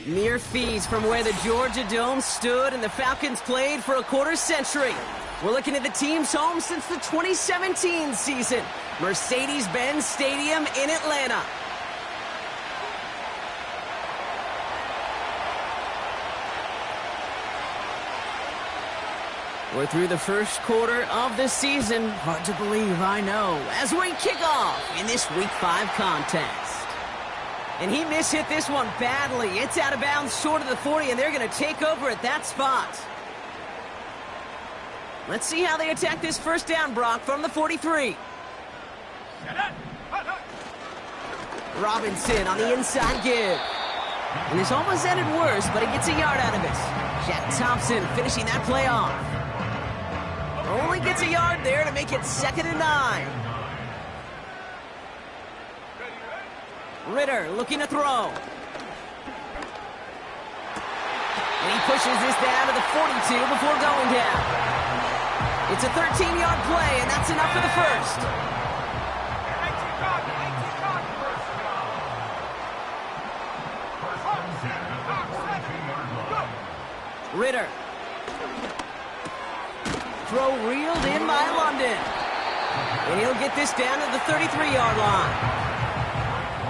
Mere fees from where the Georgia Dome stood and the Falcons played for a quarter century. We're looking at the team's home since the 2017 season, Mercedes-Benz Stadium in Atlanta. We're through the first quarter of the season. Hard to believe, I know, as we kick off in this Week 5 contest. And he mishit this one badly. It's out of bounds short of the 40, and they're going to take over at that spot. Let's see how they attack this first down, Brock, from the 43. Robinson on the inside give. And this almost ended worse, but he gets a yard out of it. Jack Thompson finishing that play off. Only gets a yard there to make it 2nd and 9. Ritter looking to throw. And he pushes this down to the 42 before going down. It's a 13-yard play, and that's enough for the first. Ritter. Throw reeled in by London. And he'll get this down to the 33-yard line.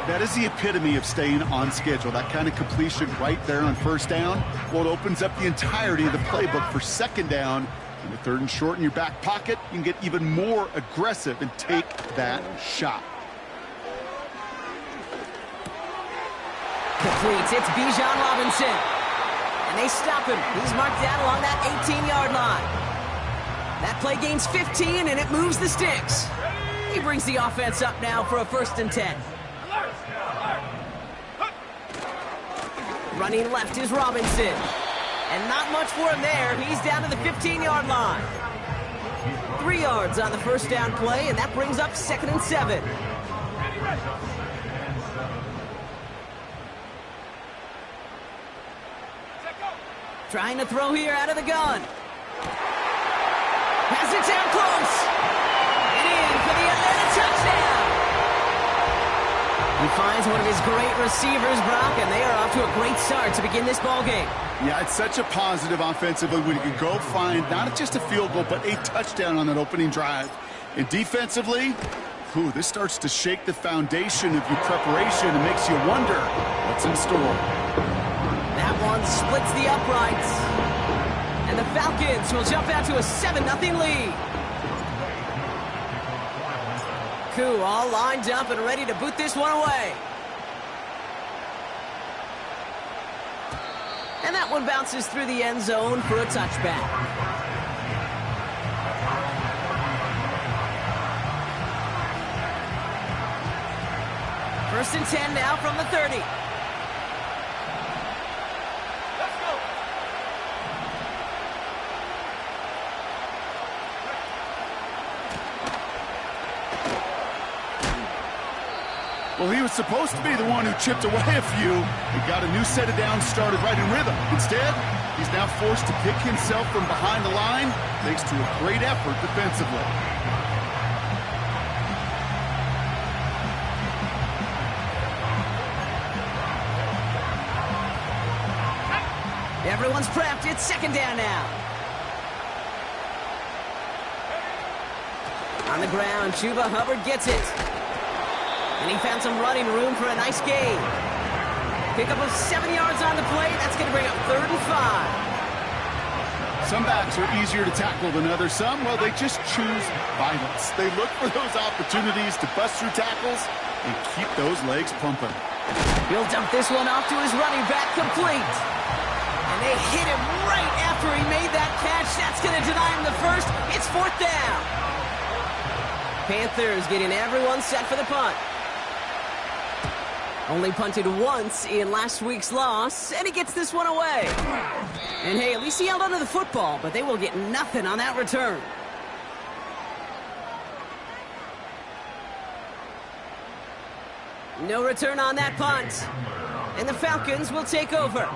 That is the epitome of staying on schedule. That kind of completion right there on first down. Well, it opens up the entirety of the playbook for second down. And with 3rd and short in your back pocket, you can get even more aggressive and take that shot. Completes. It's Bijan Robinson. And they stop him. He's marked down along that 18-yard line. That play gains 15, and it moves the sticks. He brings the offense up now for a 1st and 10. Running left is Robinson. And not much for him there. He's down to the 15-yard line. 3 yards on the first down play, and that brings up 2nd and 7. Trying to throw here out of the gun. Has it down close. And in for the Atlanta touchdown. He finds one of his great receivers, Brock, and they are off to a great start to begin this ballgame. Yeah, it's such a positive offensively when you can go find not just a field goal, but a touchdown on that opening drive. And defensively, this starts to shake the foundation of your preparation and makes you wonder what's in store. That one splits the uprights. And the Falcons will jump out to a 7-0 lead. Koo all lined up and ready to boot this one away. And that one bounces through the end zone for a touchback. First and 10 now from the 30. Well, he was supposed to be the one who chipped away a few. He got a new set of downs started right in rhythm. Instead, he's now forced to pick himself from behind the line, thanks to a great effort defensively. Everyone's prepped. It's 2nd down now. On the ground, Chuba Hubbard gets it. And he found some running room for a nice gain. Pickup of 7 yards on the play. That's going to bring up 3rd and 5. Some backs are easier to tackle than others. Some, well, they just choose violence. They look for those opportunities to bust through tackles and keep those legs pumping. He'll dump this one off to his running back, complete. And they hit him right after he made that catch. That's going to deny him the first. It's 4th down. Panthers getting everyone set for the punt. Only punted once in last week's loss, and he gets this one away. And hey, at least he held onto the football, but they will get nothing on that return. No return on that punt. And the Falcons will take over.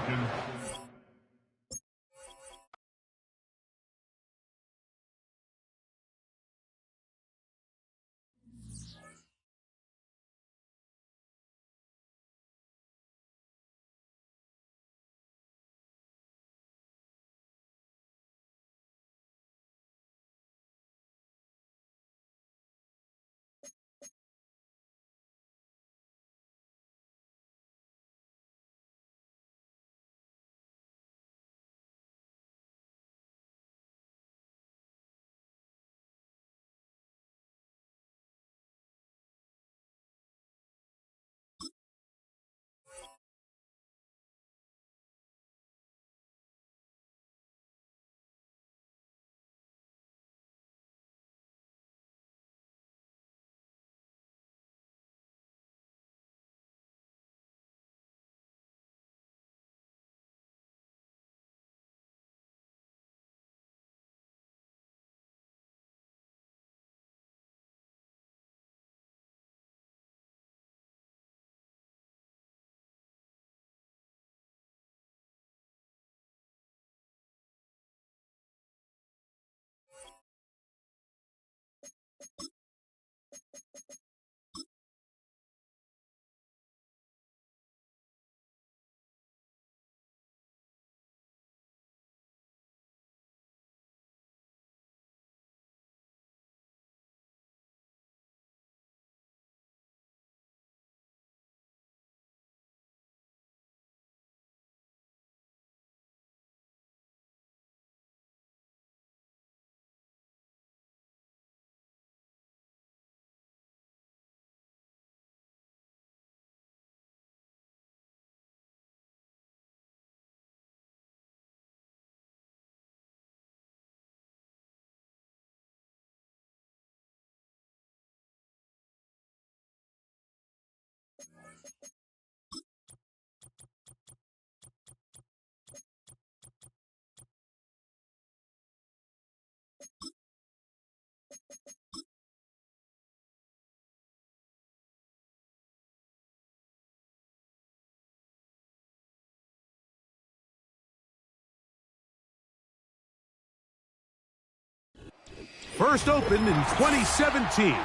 First opened in 2017.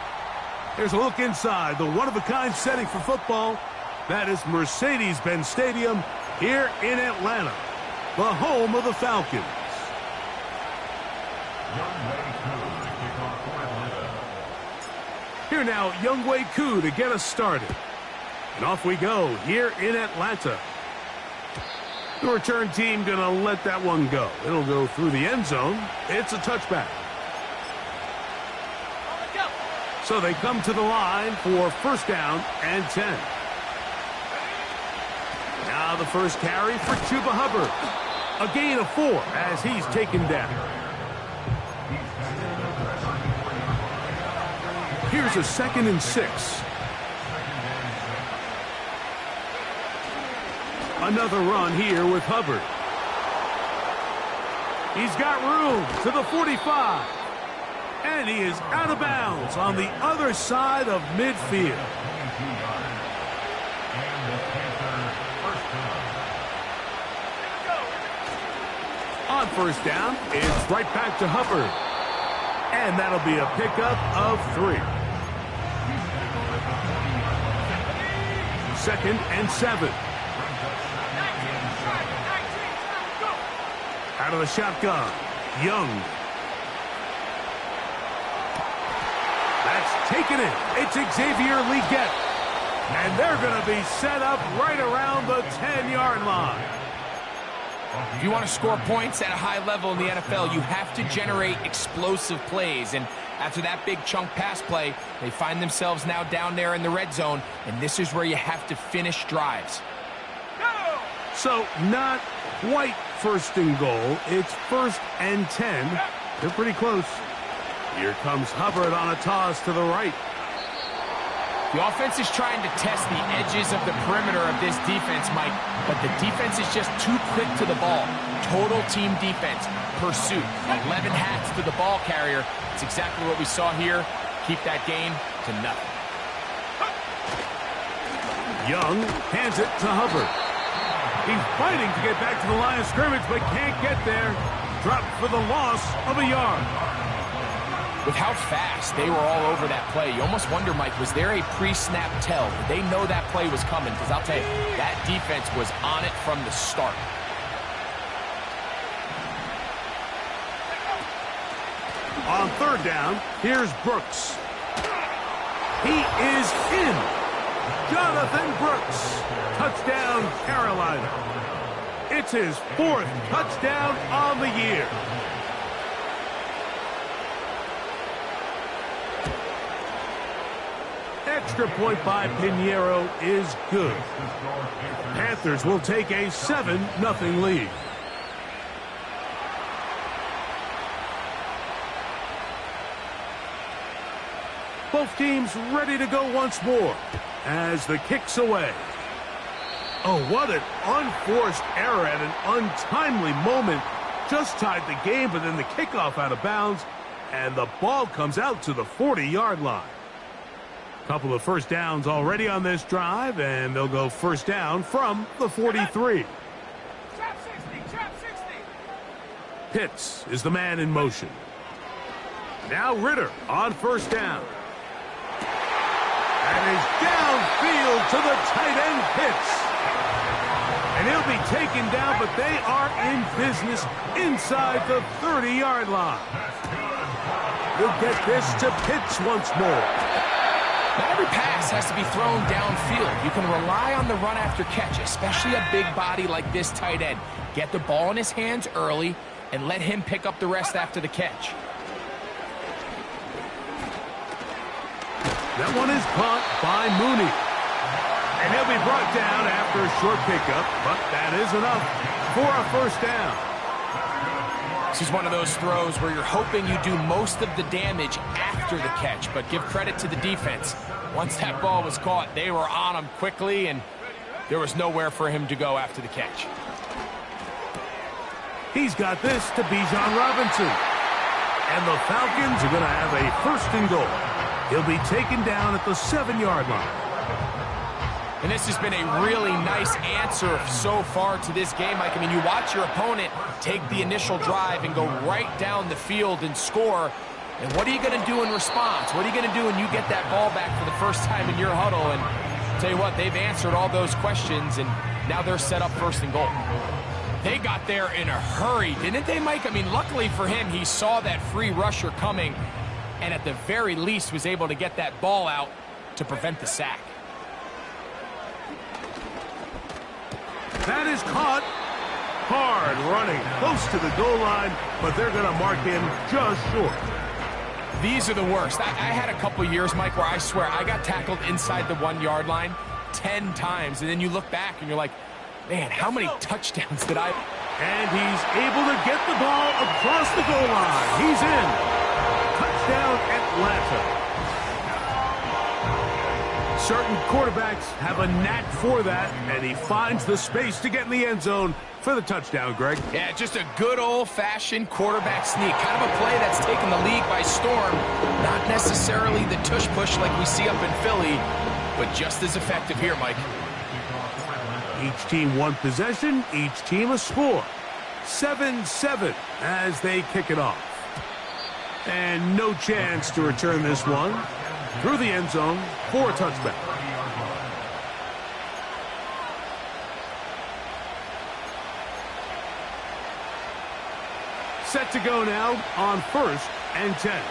Here's a look inside the one-of-a-kind setting for football. That is Mercedes-Benz Stadium here in Atlanta, the home of the Falcons. Here now, Younghoe Koo to get us started. And off we go here in Atlanta. The return team going to let that one go. It'll go through the end zone. It's a touchback. So they come to the line for first down and 10. Now the first carry for Chuba Hubbard. A gain of 4 as he's taken down. Here's a 2nd and 6. Another run here with Hubbard. He's got room to the 45. And he is out of bounds on the other side of midfield. On first down, it's right back to Hubbard. And that'll be a pickup of 3. 2nd and 7. Out of the shotgun, Young. That's taken it. It's Xavier Legette. And they're going to be set up right around the 10-yard line. If you want to score points at a high level in the NFL, you have to generate explosive plays. And after that big chunk pass play, they find themselves now down there in the red zone. And this is where you have to finish drives. So not quite first and goal. It's 1st and 10. They're pretty close. Here comes Hubbard on a toss to the right. The offense is trying to test the edges of the perimeter of this defense, Mike, but the defense is just too quick to the ball. Total team defense, pursuit, 11 hats to the ball carrier. It's exactly what we saw here. Keep that game to nothing. Young hands it to Hubbard. He's fighting to get back to the line of scrimmage, but can't get there. Dropped for the loss of a yard. With how fast they were all over that play, you almost wonder, Mike, was there a pre-snap tell? Did they know that play was coming? Because I'll tell you, that defense was on it from the start. On third down, here's Brooks. He is in. Jonathan Brooks. Touchdown, Carolina. It's his 4th touchdown on the year. Extra point by Pinheiro is good. Panthers will take a 7-0 lead. Both teams ready to go once more as the kick's away. Oh, what an unforced error at an untimely moment. Just tied the game, but then the kickoff out of bounds, and the ball comes out to the 40-yard line. Couple of first downs already on this drive, and they'll go first down from the 43. Pitts is the man in motion. Now Ritter on first down. And is downfield to the tight end, Pitts. And he'll be taken down, but they are in business inside the 30-yard line. We'll get this to Pitts once more. Not every pass has to be thrown downfield. You can rely on the run after catch, especially a big body like this tight end. Get the ball in his hands early and let him pick up the rest after the catch. That one is caught by Mooney. And he'll be brought down after a short pickup, but that is enough for a first down. This is one of those throws where you're hoping you do most of the damage after the catch, but give credit to the defense. Once that ball was caught, they were on him quickly, and there was nowhere for him to go after the catch. He's got this to Bijan Robinson. And the Falcons are going to have a 1st and goal. He'll be taken down at the 7-yard line. And this has been a really nice answer so far to this game, Mike. I mean, you watch your opponent take the initial drive and go right down the field and score. And what are you going to do in response? What are you going to do when you get that ball back for the first time in your huddle? And I'll tell you what, they've answered all those questions, and now they're set up 1st and goal. They got there in a hurry, didn't they, Mike? I mean, luckily for him, he saw that free rusher coming, and at the very least was able to get that ball out to prevent the sack. That is caught. Hard running close to the goal line, but they're going to mark him just short. These are the worst. I had a couple years, Mike, where I swear I got tackled inside the 1-yard line 10 times, and then you look back and you're like, man, how many touchdowns did I... And he's able to get the ball across the goal line. He's in. Touchdown, Atlanta. Certain quarterbacks have a knack for that, and he finds the space to get in the end zone for the touchdown, Greg. Yeah, just a good old-fashioned quarterback sneak. Kind of a play that's taken the league by storm. Not necessarily the tush-push like we see up in Philly, but just as effective here, Mike. Each team one possession, each team a score. 7-7 as they kick it off. And no chance to return this one through the end zone for a touchback. Set to go now on 1st and 10.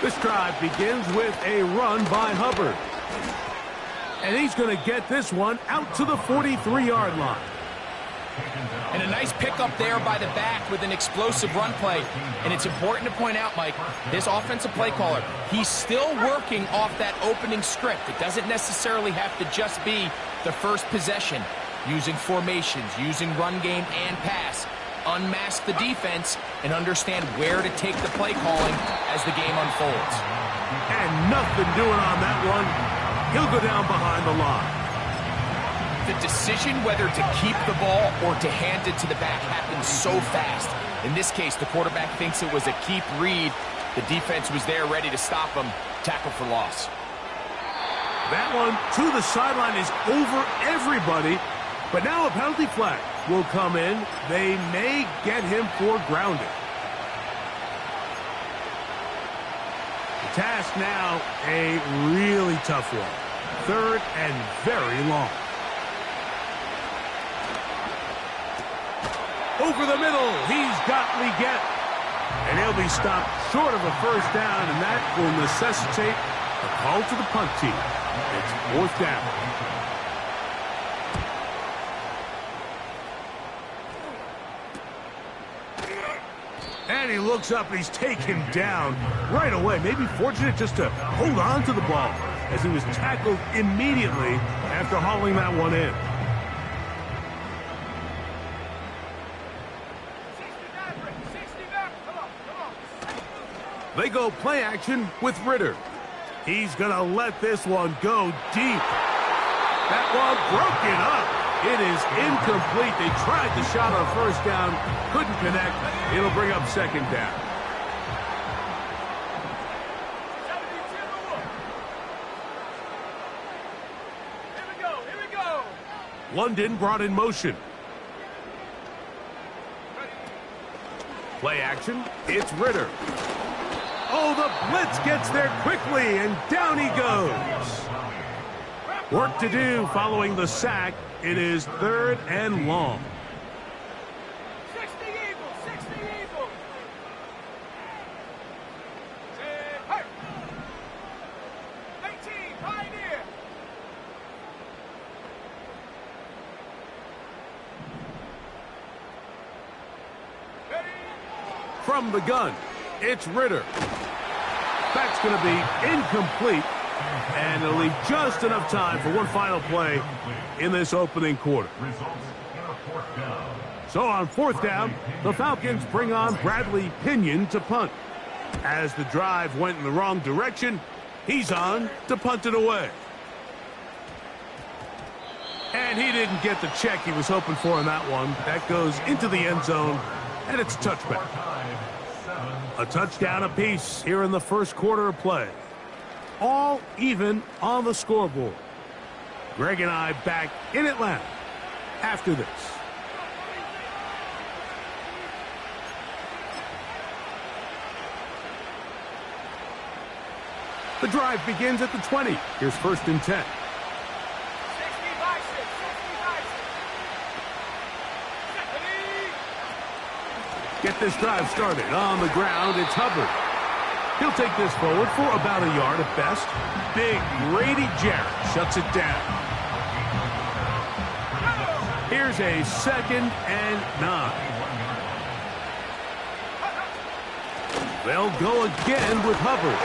This drive begins with a run by Hubbard. And he's going to get this one out to the 43-yard line. And a nice pickup there by the back with an explosive run play. And it's important to point out, Mike, this offensive play caller, he's still working off that opening script. It doesn't necessarily have to just be the first possession. Using formations, using run game and pass. unmask the defense and understand where to take the play calling as the game unfolds. And nothing doing on that one. He'll go down behind the line. The decision whether to keep the ball or to hand it to the back happens so fast. In this case, the quarterback thinks it was a keep read. The defense was there ready to stop him. Tackle for loss. That one to the sideline is over everybody. But now a penalty flag will come in. They may get him for grounding. The task now, a really tough one. 3rd and very long. Over the middle, he's got Leggett. And he'll be stopped short of a first down, and that will necessitate a call to the punt team. It's 4th down. And he looks up, and he's taken down right away. Maybe fortunate just to hold on to the ball as he was tackled immediately after hauling that one in. They go play action with Ritter. He's going to let this one go deep. That one broken up. It is incomplete. They tried the shot on 1st down, couldn't connect. It'll bring up 2nd down. Here we go. London brought in motion. Play action. It's Ritter. Oh, the blitz gets there quickly, and down he goes. Work to do following the sack. It is 3rd and long. 60 Eagles, 60 Eagles. Hey. 18, Pioneer. Ready. From the gun, it's Ritter. That's going to be incomplete, and it'll leave just enough time for one final play in this opening quarter. So on 4th down, the Falcons bring on Bradley Pinion to punt. As the drive went in the wrong direction, he's on to punt it away. And he didn't get the check he was hoping for in that one. That goes into the end zone, and it's a touchback. A touchdown apiece here in the 1st quarter of play. All even on the scoreboard. Greg and I back in Atlanta after this. The drive begins at the 20. Here's 1st and 10. 60 by 6, 60 by 6. Get this drive started. On the ground, it's Hubbard. He'll take this forward for about a yard at best. Big Grady Jarrett shuts it down. Here's a 2nd and 9. They'll go again with Hubbard.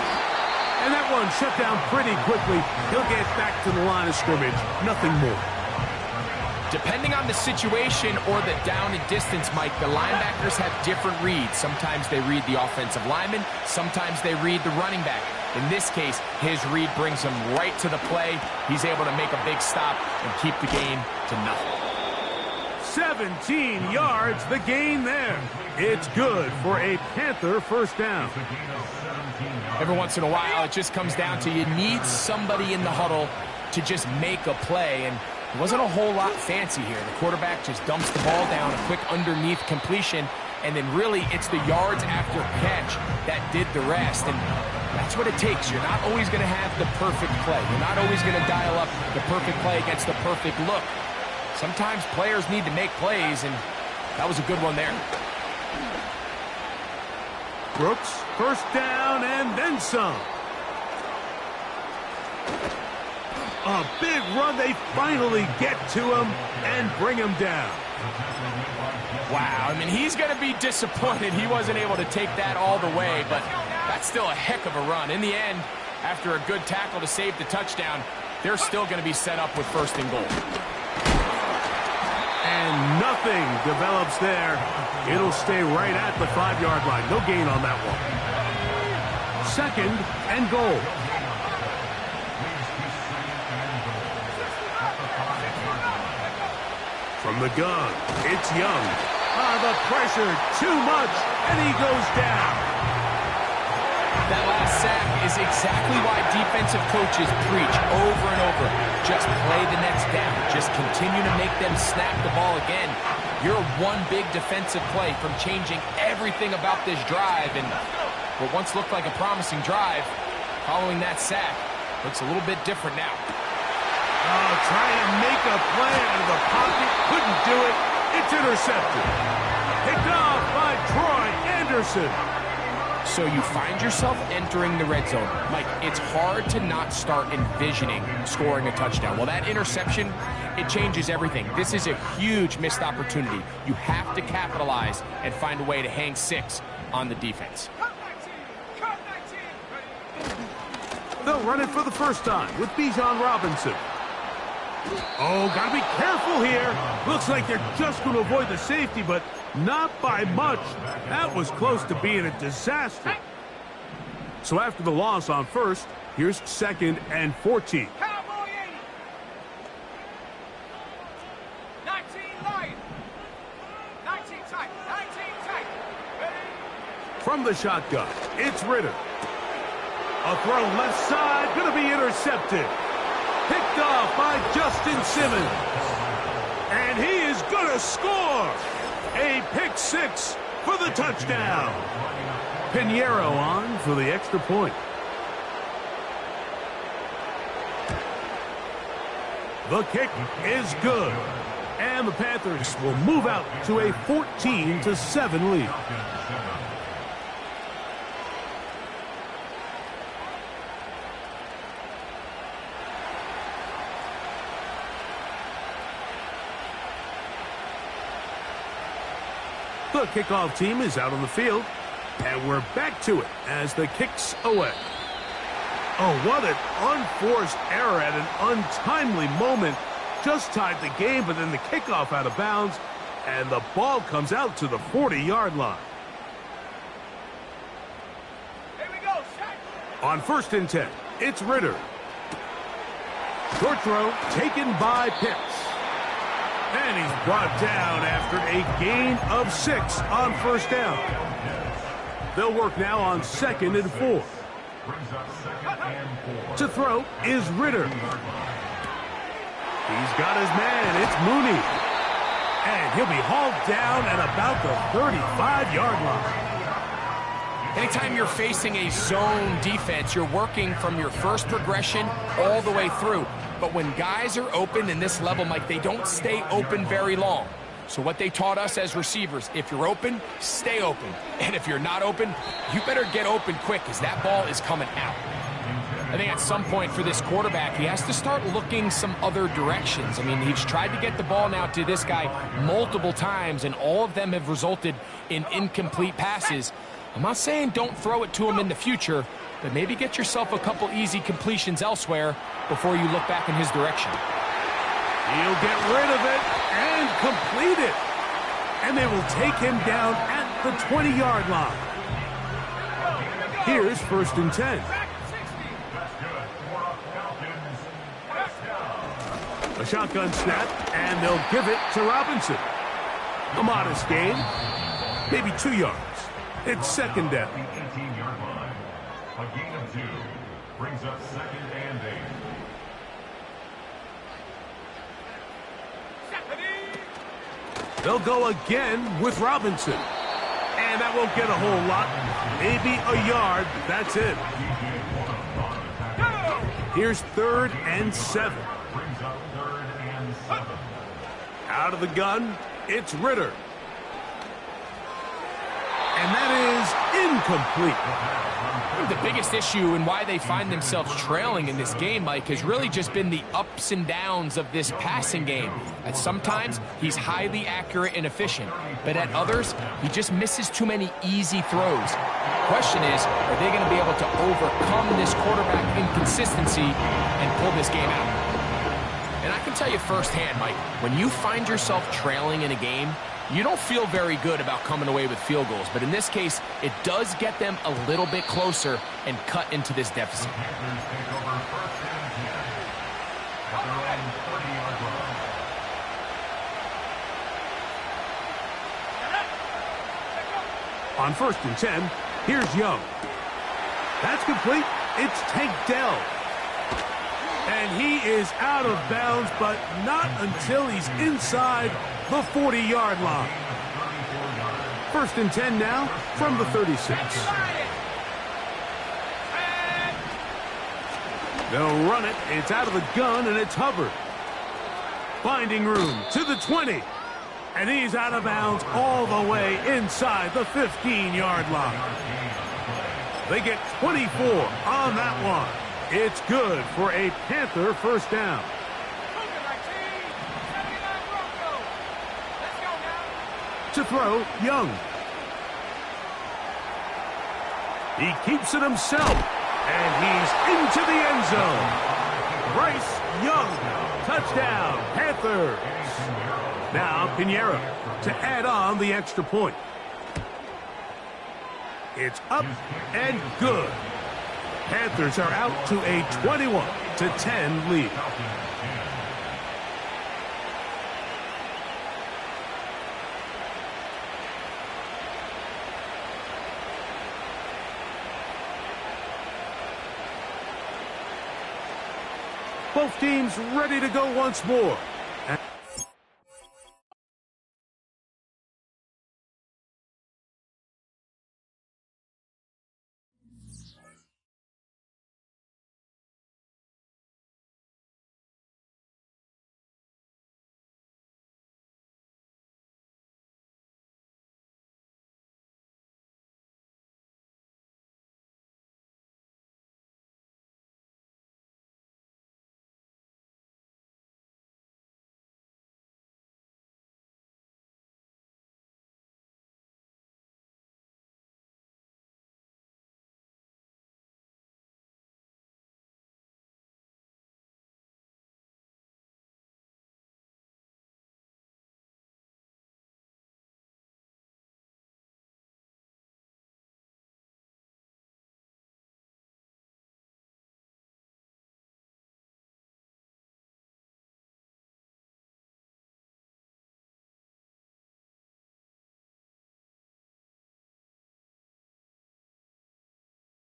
And that one shut down pretty quickly. He'll get back to the line of scrimmage. Nothing more. Depending on the situation or the down and distance, Mike, the linebackers have different reads. Sometimes they read the offensive lineman. Sometimes they read the running back. In this case, his read brings him right to the play. He's able to make a big stop and keep the gain to nothing. 17 yards, the gain there. It's good for a Panther 1st down. Every once in a while, it just comes down to you need somebody in the huddle to just make a play, and it wasn't a whole lot fancy here. The quarterback just dumps the ball down, a quick underneath completion, and then really it's the yards after catch that did the rest, and that's what it takes. You're not always going to have the perfect play. You're not always going to dial up the perfect play against the perfect look. Sometimes players need to make plays, and that was a good one there. Brooks, 1st down and then some. A big run. They finally get to him and bring him down. Wow, I mean, he's going to be disappointed he wasn't able to take that all the way, but that's still a heck of a run. In the end, after a good tackle to save the touchdown, they're still going to be set up with 1st and goal. And nothing develops there. It'll stay right at the 5-yard line. No gain on that one. 2nd and goal. From the gun, it's Young. The pressure, too much, and he goes down. That last sack is exactly why defensive coaches preach over and over. Just play the next down. Just continue to make them snap the ball again. You're one big defensive play from changing everything about this drive. And what once looked like a promising drive, following that sack, looks a little bit different now. Trying to make a play out of the pocket. Couldn't do it. It's intercepted. Picked off by Troy Anderson. So you find yourself entering the red zone. Mike, it's hard to not start envisioning scoring a touchdown. Well, that interception, it changes everything. This is a huge missed opportunity. You have to capitalize and find a way to hang 6 on the defense. Cut 19. They'll run it for the first time with Bijan Robinson. Oh, gotta be careful here. Looks like they're just going to avoid the safety, but not by much. That was close to being a disaster. So after the loss on first, here's 2nd and 14. Cowboy 80. 19 Lion. 19 tight. 19 tight. Ready? From the shotgun, it's Ritter. A throw left side, going to be intercepted. Picked off by Justin Simmons. And he is going to score. A pick 6 for the touchdown. Pinheiro on for the extra point. The kick is good. And the Panthers will move out to a 14-7 lead. The kickoff team is out on the field, and we're back to it as the kick's away. Oh, what an unforced error at an untimely moment. Just tied the game, but then the kickoff out of bounds, and the ball comes out to the 40-yard line. Here we go. Set. On 1st and 10, it's Ritter. Short throw taken by Pitts. And he's brought down after a gain of 6 on 1st down. They'll work now on 2nd and 4. To throw is Ritter. He's got his man. It's Mooney. And he'll be hauled down at about the 35-yard line. Anytime you're facing a zone defense, you're working from your first progression all the way through. But when guys are open in this level, Mike, they don't stay open very long. So what they taught us as receivers, if you're open, stay open. And if you're not open, you better get open quick because that ball is coming out. I think at some point for this quarterback, he has to start looking some other directions. I mean, he's tried to get the ball now to this guy multiple times, and all of them have resulted in incomplete passes. I'm not saying don't throw it to him in the future, but maybe get yourself a couple easy completions elsewhere before you look back in his direction. He'll get rid of it and complete it. And they will take him down at the 20-yard line. Here's 1st and 10. A shotgun snap, and they'll give it to Robinson. A modest gain, maybe 2 yards. It's 2nd down. 18-yard line. A gain of 2 brings up 2nd and 8. They'll go again with Robinson. And that won't get a whole lot. Maybe a yard. That's it. Here's 3rd and 7. Brings up 3rd and 7. Out of the gun, it's Ritter. And that is incomplete. The biggest issue and why they find themselves trailing in this game, Mike, has really just been the ups and downs of this passing game. At sometimes, he's highly accurate and efficient, but at others, he just misses too many easy throws. Question is, are they going to be able to overcome this quarterback inconsistency and pull this game out? And I can tell you firsthand, Mike, when you find yourself trailing in a game, you don't feel very good about coming away with field goals. But in this case, it does get them a little bit closer and cut into this deficit. On 1st and 10, here's Young. That's complete. It's Tank Dell. And he is out of bounds, but not until he's inside the 40-yard line. 1st and 10 now from the 36. They'll run it. It's out of the gun, and it's Hubbard. Finding room to the 20. And he's out of bounds all the way inside the 15-yard line. They get 24 on that one. It's good for a Panther first down. To throw, Young. He keeps it himself, and he's into the end zone. Bryce Young, touchdown, Panthers. Now Pinheiro to add on the extra point. It's up and good. Panthers are out to a 21-10 lead. Both teams ready to go once more.